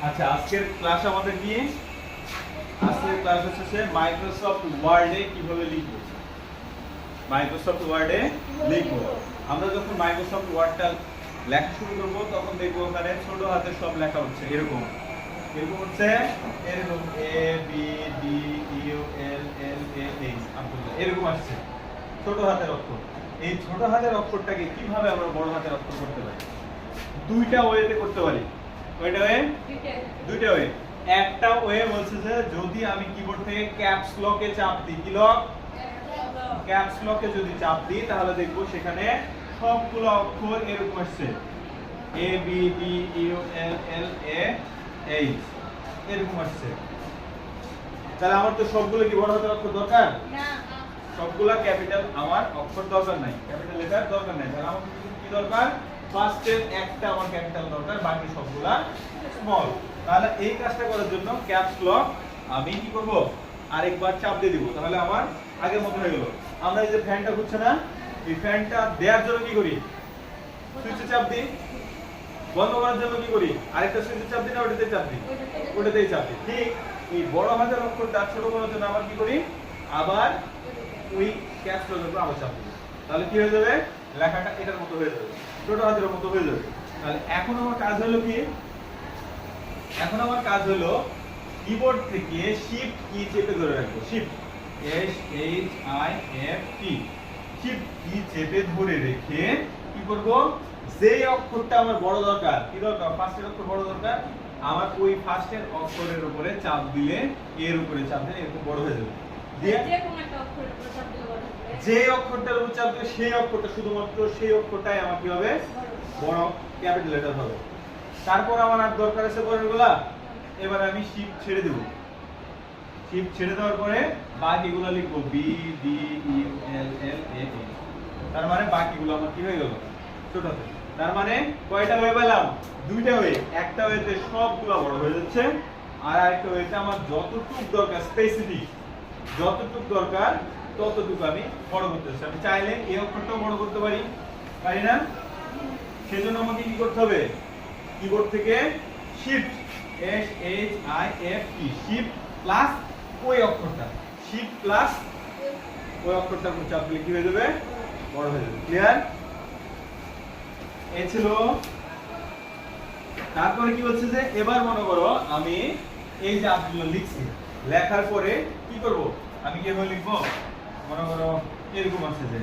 আচ্ছা, আজকের ক্লাস আমাদের কি? আজকের ক্লাস হচ্ছে মাইক্রোসফট ওয়ার্ডে কিভাবে লিখব। মাইক্রোসফট ওয়ার্ডে লিখব। আমরা যখন মাইক্রোসফট ওয়ার্ডটা লেখা শুরু করব তখন দেখব ওখানে ছোট হাতে সব লেখা হচ্ছে এরকম। এরকম হচ্ছে এরকম A B D U L L A H Abdullah এরকম আসছে ছোট হাতের অক্ষর। এই ছোট হাতের অক্ষরটাকে কিভাবে আমরা বড় হাতের অক্ষর করতে পারি? দুইটা ওয়েতে করতে পারি। কয়টা ওয়ে? দুইটা ওয়ে। একটা ওয়ে বলছে যে যদি আমি কিবোর্ড থেকে ক্যাপস লকে চাপ দিই, কি লক? ক্যাপস লকে যদি চাপ দিই তাহলে দেখব সেখানে সবগুলো অক্ষর এরকম আসছে A B D U L L A H এরকম আসছে। তাহলে আমার তো সবগুলো কি বড় হাতের অক্ষর দরকার না? সবগুলা ক্যাপিটাল আমার অক্ষর দরকার নাই, ক্যাপিটাল লেখার দরকার নাই। তাহলে আমার কি দরকার? ফার্স্টের একটা আমার ক্যাপিটাল দরকার, বাকি সবগুলা স্মল। তাহলে এই কাজটা করার জন্য ক্যাপস লক আমি কি করব? আরেকবার চাপ দিয়ে দিব, তাহলে আমার আগের মতো হয়ে গেল। আমরা এই যে ফ্যানটা ঘুরছে না, এই ফ্যানটা দেওয়ার জন্য কি করি? সুইচে চাপ দিই। বন্ধ করার জন্য কি করি? আরেকটা সুইচে চাপ দিই না ওটাতে চাপ দিই? ওটাতেই চাপ দিই। ঠিক এই বড় হাতের অক্ষরটা ছোট করার জন্য আবার কি করি? আবার ওই ক্যাপস লকের উপর আবার চাপ দিই। তাহলে কি হয়ে যাবে? লেখাটা এটার মতো হয়ে যাবে, ছোট হাতের মতো হয়ে যাবে। তাহলে এখন আমার কাজ হলো কি? এখন আমার কাজ হলো কিবোর্ড থেকে শিফট কি চেপে ধরে রাখবো। Shift S H I F T, shift কি চেপে ধরে রেখে কি করব? যে অক্ষরটা আমার বড় দরকার, কি দরকার? ফার্স্টের অক্ষর বড় দরকার, আমার ওই ফার্স্টের অক্ষরের উপরে চাপ দিলে এর উপরে চাপ দিলে এরকম বড় হয়ে যাবে। দিয়ে যে কোন একটা অক্ষরের উপর চাপ দিলে বড় হবে। যে অক্ষরটার উপর চাপ দিলে সেই অক্ষরটা, শুধুমাত্র সেই অক্ষরটাই আমার কি হবে? বড় ক্যাপিটাল লেটার হবে। তারপর আমার আর দরকার আছে পরেরগুলা। এবার আমি শিফট ছেড়ে দেব। শিফট ছেড়ে দেওয়ার পরে বাকিগুলো লিখবো B D U L L A H. তার মানে বাকিগুলো আমার কি হয়ে গেল? ছোট হাতে। তার মানে কয়টা ওয়ে পেলাম? দুইটা ওয়ে। একটা ওয়েতে সবগুলো বড় হয়ে যাচ্ছে, আর আরেকটা ওয়েতে আমার যতটুকু দরকার, স্পেসিফিক যতটুকু দরকার ততটুকু আমি বড় করতে চাই। আমি চাইলে এই অক্ষরটাও বড় করতে পারি, পারি না? সেজন্য আমাকে কি করতে হবে? কিবোর্ড থেকে shift S H I F T, shift plus ওই অক্ষরটা, শিফট প্লাস ওই অক্ষরটার উপর চাপ দিলে কি হয়ে যাবে? বড় হয়ে যাবে। ক্লিয়ার? এই ছিল। তারপরে কি হচ্ছে যে এবার মনে করো আমি এই যে আব্দুল্লাহ লিখছি, লেখার পরে কি করব? আমি কিভাবে লিখবো? মনে করো এরকম আছে যে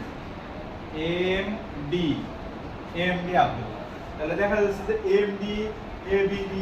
এম ডি আব্দুল্লাহ। তাহলে দেখা যাচ্ছে যে M D A B D